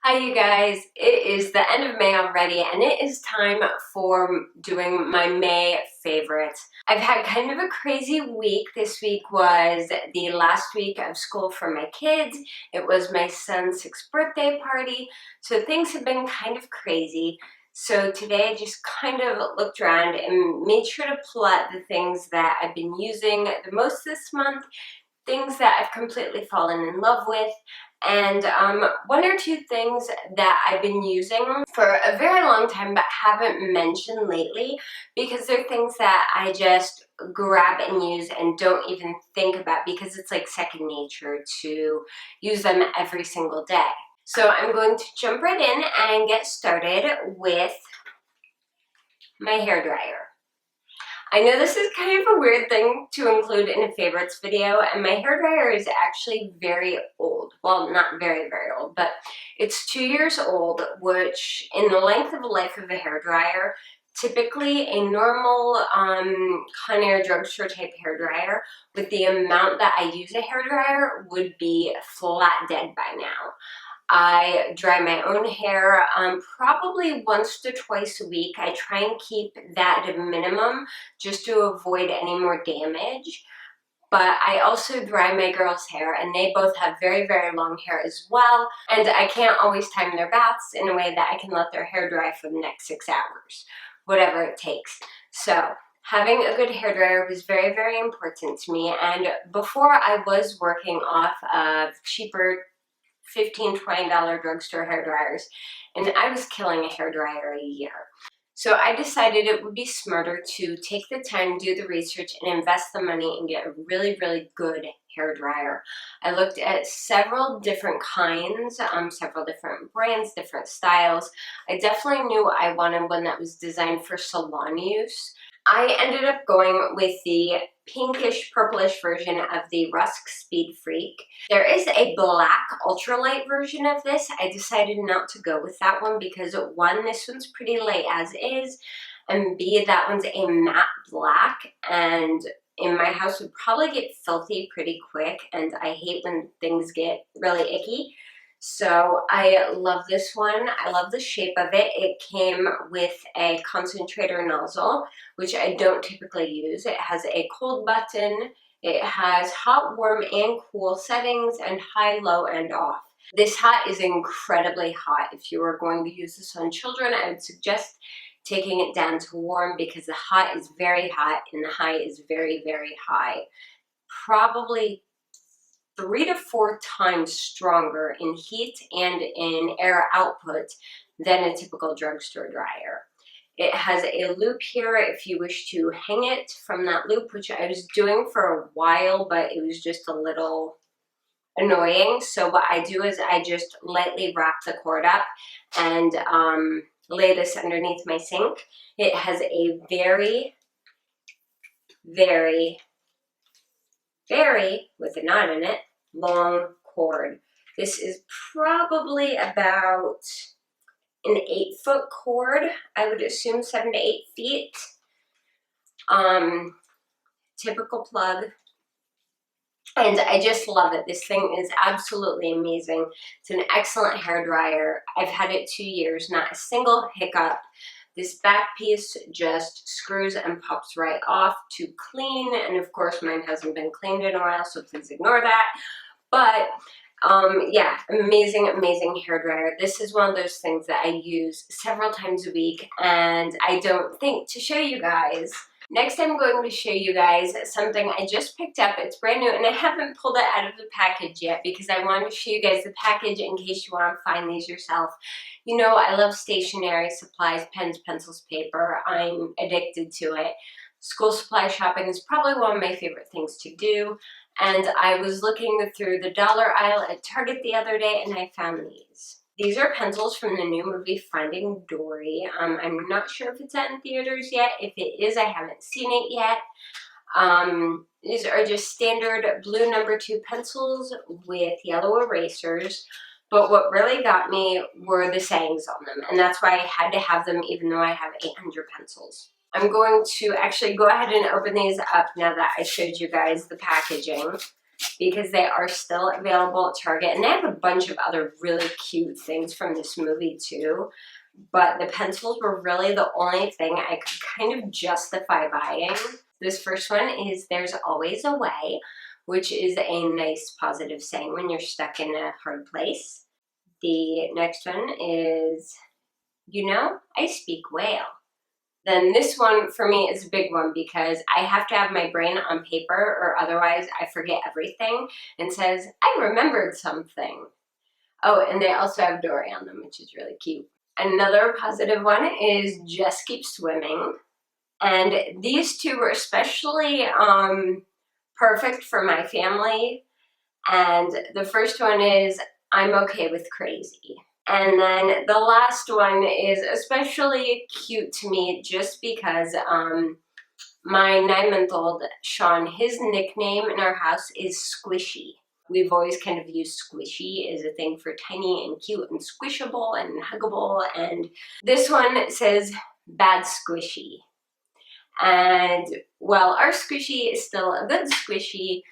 Hi you guys, it is the end of May already and it is time for doing my May favorites. I've had kind of a crazy week. This week was the last week of school for my kids. It was my son's 6th birthday party, so things have been kind of crazy. So today I just kind of looked around and made sure to pull out the things that I've been using the most this month, things that I've completely fallen in love with, and one or two things that I've been using for a very long time but haven't mentioned lately because they're things that I just grab and use and don't even think about because it's like second nature to use them every single day. So I'm going to jump right in and get started with my hairdryer. I know this is kind of a weird thing to include in a favorites video, and my hairdryer is actually very old. Well, not very, very old, but it's 2 years old, which in the length of a life of a hairdryer, typically a normal Conair drugstore type hairdryer with the amount that I use a hairdryer would be flat dead by now. I dry my own hair probably once to twice a week. I try and keep that at a minimum just to avoid any more damage. But I also dry my girls' hair, and they both have very, very long hair as well. And I can't always time their baths in a way that I can let their hair dry for the next 6 hours, whatever it takes. So having a good hairdryer was very, very important to me. And before I was working off of cheaper $15, $20 drugstore hairdryers, and I was killing a hairdryer a year. So I decided it would be smarter to take the time, do the research, and invest the money and get a really, really good hairdryer. I looked at several different kinds, several different brands, different styles. I definitely knew I wanted one that was designed for salon use. I ended up going with the pinkish purplish version of the Rusk Speed Freak. There is a black ultralight version of this. I decided not to go with that one because one, this one's pretty light as is, and B, that one's a matte black, and in my house would probably get filthy pretty quick, and I hate when things get really icky. So I love this one. I love the shape of it. It came with a concentrator nozzle, which I don't typically use. It has a cold button. It has hot, warm, and cool settings, and high, low, and off. This hot is incredibly hot. If you are going to use this on children, I would suggest taking it down to warm because the hot is very hot and the high is very, very high. Probably 3 to 4 times stronger in heat and in air output than a typical drugstore dryer. It has a loop here if you wish to hang it from that loop, which I was doing for a while, but it was just a little annoying. So what I do is I just lightly wrap the cord up and lay this underneath my sink. It has a very, very, very, with a knot in it, long cord. This is probably about an 8-foot cord. I would assume 7 to 8 feet. Typical plug. And I just love it. This thing is absolutely amazing. It's an excellent hairdryer. I've had it 2 years, not a single hiccup. This back piece just screws and pops right off to clean, and of course mine hasn't been cleaned in a while, so please ignore that. But yeah, amazing, amazing hairdryer. This is one of those things that I use several times a week, and I don't think to show you guys. Next, I'm going to show you guys something I just picked up. It's brand new, and I haven't pulled it out of the package yet because I wanted to show you guys the package in case you want to find these yourself. You know, I love stationery supplies, pens, pencils, paper. I'm addicted to it. School supply shopping is probably one of my favorite things to do. And I was looking through the dollar aisle at Target the other day, and I found these. These are pencils from the new movie Finding Dory. I'm not sure if it's out in theaters yet. If it is, I haven't seen it yet. These are just standard blue number 2 pencils with yellow erasers. But what really got me were the sayings on them, and that's why I had to have them even though I have 800 pencils. I'm going to actually go ahead and open these up now that I showed you guys the packaging. because they are still available at Target. And they have a bunch of other really cute things from this movie too. But the pencils were really the only thing I could kind of justify buying. This first one is There's Always a Way, which is a nice positive saying when you're stuck in a hard place. The next one is, You know, I speak whale. Then this one for me is a big one because I have to have my brain on paper or otherwise I forget everything, and says, I remembered something. Oh, and they also have Dory on them, which is really cute. Another positive one is Just Keep Swimming. And these two were especially perfect for my family. And the first one is I'm okay with crazy. And then the last one is especially cute to me just because my 9-month-old Sean, his nickname in our house is Squishy. We've always kind of used squishy as a thing for tiny and cute and squishable and huggable. And this one says bad squishy. And while our squishy is still a good squishy,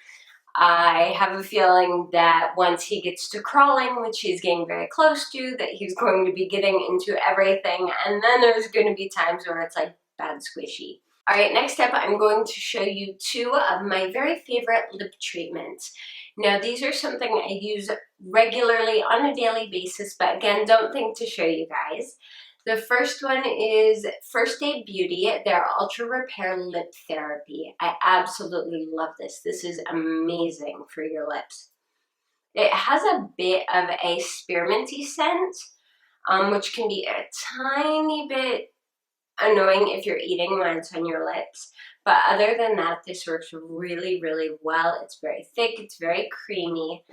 I have a feeling that once he gets to crawling, which he's getting very close to, that he's going to be getting into everything. And then there's going to be times where it's like bad squishy. All right, next up, I'm going to show you two of my very favorite lip treatments. Now, these are something I use regularly on a daily basis, but again, don't think to show you guys. The first one is First Aid Beauty, their Ultra Repair Lip Therapy. I absolutely love this. This is amazing for your lips. It has a bit of a spearminty scent, which can be a tiny bit annoying if you're eating when it's on your lips. But other than that, this works really, really well. It's very thick, it's very creamy,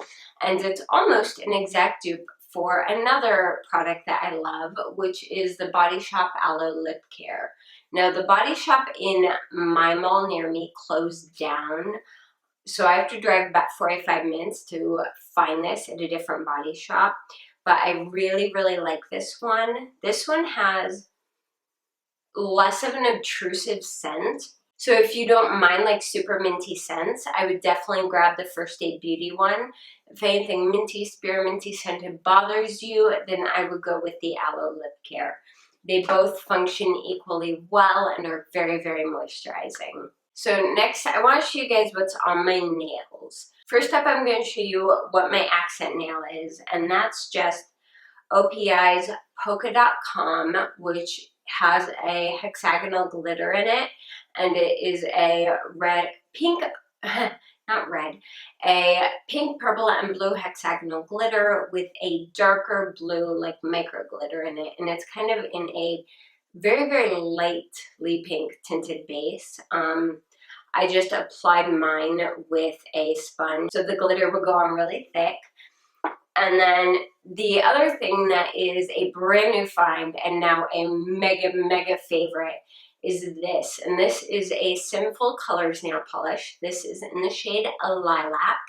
and it's almost an exact dupe for another product that I love, which is the Body Shop Aloe Lip Care. Now, the Body Shop in my mall near me closed down, so I have to drive about 45 minutes to find this at a different body shop. But I really, really like this one. This one has less of an obtrusive scent. So if you don't mind like super minty scents, I would definitely grab the First Aid Beauty one. If anything minty, spearminty scented bothers you, then I would go with the Aloe Lip Care. They both function equally well and are very, very moisturizing. So next, I want to show you guys what's on my nails. First up, I'm going to show you what my accent nail is, and that's just OPI's Polka Dot Com, which has a hexagonal glitter in it, and it is a pink, purple, and blue hexagonal glitter with a darker blue, like micro glitter in it, and it's kind of in a very, very lightly pink tinted base. I just applied mine with a sponge, so the glitter would go on really thick. And then the other thing that is a brand new find and now a mega, mega favorite is this. And this is a Sinful Colors nail polish. This is in the shade Lilac.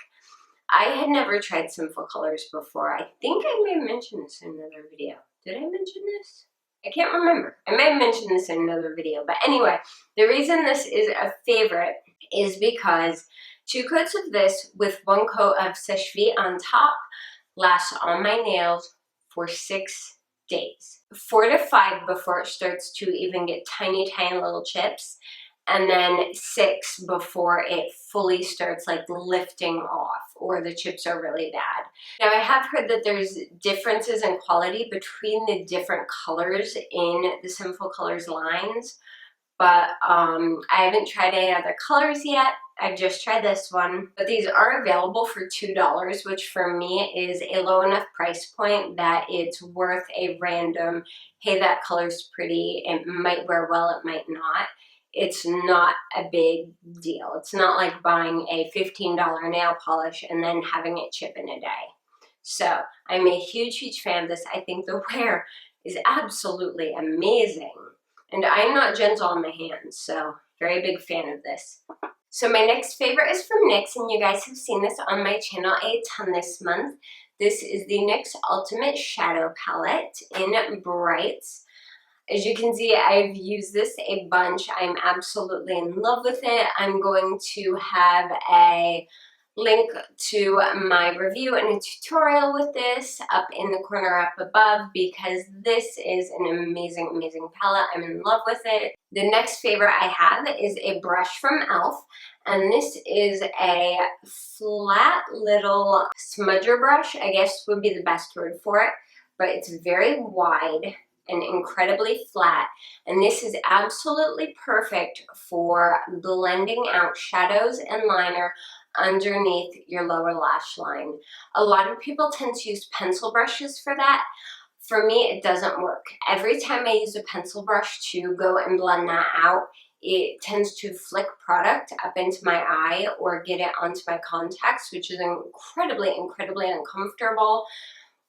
I had never tried Sinful Colors before. I think I may have mentioned this in another video. Did I mention this? I can't remember. I may have mentioned this in another video. But anyway, the reason this is a favorite is because 2 coats of this with 1 coat of Sèche-Vite on top lasts on my nails for 6 days. 4 to 5 before it starts to even get tiny, tiny little chips. And then 6 before it fully starts like lifting off or the chips are really bad. Now, I have heard that there's differences in quality between the different colors in the Sinful Colors lines, but I haven't tried any other colors yet. I've just tried this one, but these are available for $2, which for me is a low enough price point that it's worth a random, hey, that color's pretty, it might wear well, it might not. It's not a big deal. It's not like buying a $15 nail polish and then having it chip in a day. So I'm a huge, huge fan of this. I think the wear is absolutely amazing. And I'm not gentle on my hands, so very big fan of this. So my next favorite is from NYX, and you guys have seen this on my channel a ton this month. This is the NYX Ultimate Shadow Palette in Brights. As you can see, I've used this a bunch. I'm absolutely in love with it. I'm going to have a link to my review and a tutorial with this up in the corner up above, because this is an amazing, amazing palette. I'm in love with it. The next favorite I have is a brush from e.l.f. and this is a flat little smudger brush, I guess would be the best word for it, but it's very wide and incredibly flat, and this is absolutely perfect for blending out shadows and liner underneath your lower lash line. A lot of people tend to use pencil brushes for that. For me, it doesn't work. Every time I use a pencil brush to go and blend that out, it tends to flick product up into my eye or get it onto my contacts, which is incredibly, incredibly uncomfortable,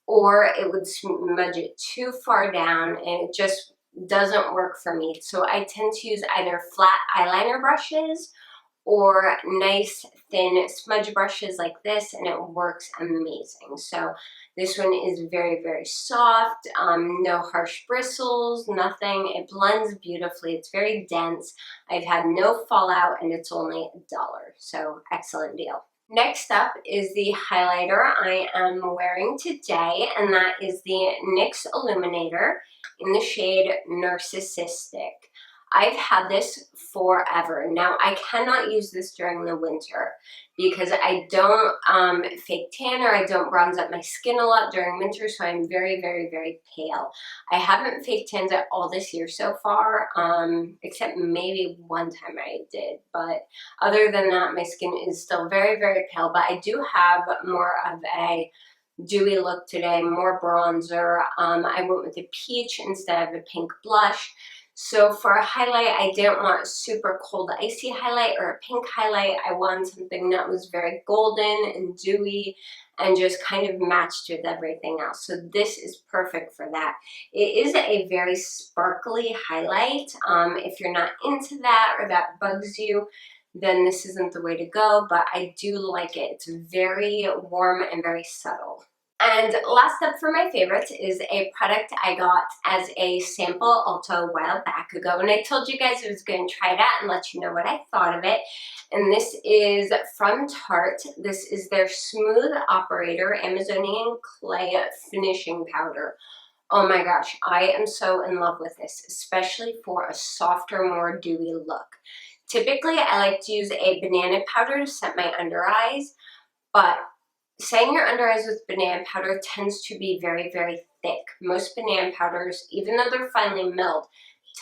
or it would smudge it too far down and it just doesn't work for me. So I tend to use either flat eyeliner brushes or nice thin smudge brushes like this, and it works amazing. So this one is very, very soft, no harsh bristles, nothing. It blends beautifully. It's very dense. I've had no fallout, and it's only $1, so excellent deal. Next up is the highlighter I am wearing today, and that is the NYX Illuminator in the shade Narcissistic. I've had this forever. Now, I cannot use this during the winter because I don't fake tan or I don't bronze up my skin a lot during winter, so I'm very, very, very pale. I haven't fake tanned at all this year so far, except maybe one time I did, but other than that, my skin is still very, very pale, but I do have more of a dewy look today, more bronzer. I went with a peach instead of a pink blush. So for a highlight, I didn't want a super cold icy highlight or a pink highlight. I wanted something that was very golden and dewy and just kind of matched with everything else. So this is perfect for that. It is a very sparkly highlight. If you're not into that or that bugs you, then this isn't the way to go, but I do like it. It's very warm and very subtle. And last up for my favorites is a product I got as a sample also a while back ago, and I told you guys I was going to try it out and let you know what I thought of it. And this is from Tarte. This is their Smooth Operator Amazonian Clay Finishing Powder. Oh my gosh, I am so in love with this, especially for a softer, more dewy look. Typically, I like to use a banana powder to set my under eyes, but setting your under eyes with banana powder tends to be very, very thick. Most banana powders, even though they're finely milled,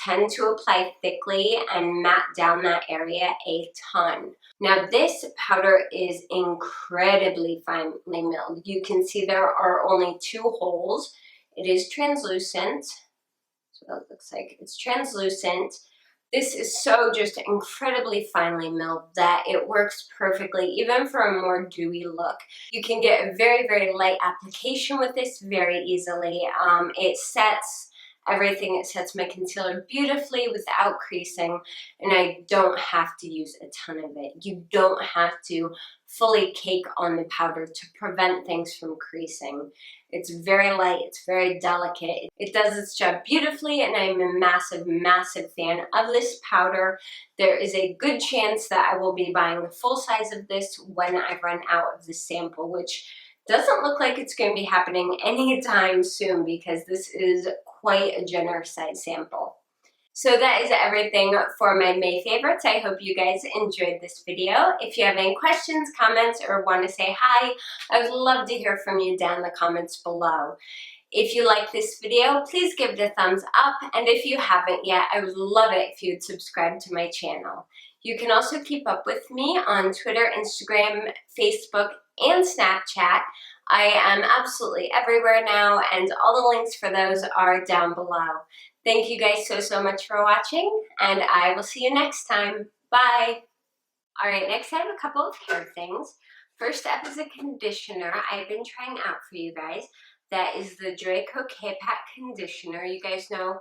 tend to apply thickly and matte down that area a ton. Now this powder is incredibly finely milled. You can see there are only 2 holes. It is translucent. That's what it looks like. It's translucent. This is so just incredibly finely milled that it works perfectly, even for a more dewy look. You can get a very, very light application with this very easily. It sets everything. It sets my concealer beautifully without creasing, and I don't have to use a ton of it. You don't have to fully cake on the powder to prevent things from creasing. It's very light, it's very delicate. It does its job beautifully, and I'm a massive, massive fan of this powder. There is a good chance that I will be buying the full size of this when I run out of the sample, which doesn't look like it's going to be happening anytime soon because this is quite a generous size sample. So that is everything for my May favorites. I hope you guys enjoyed this video. If you have any questions, comments, or want to say hi, I would love to hear from you down in the comments below. If you like this video, please give it a thumbs up, and if you haven't yet, I would love it if you'd subscribe to my channel. You can also keep up with me on Twitter, Instagram, Facebook, and Snapchat. I am absolutely everywhere now, and all the links for those are down below. Thank you guys so much for watching, and I will see you next time. Bye! Alright, next I have a couple of hair things. First up is a conditioner I've been trying out for you guys. That is the Draco K-Pack conditioner. You guys know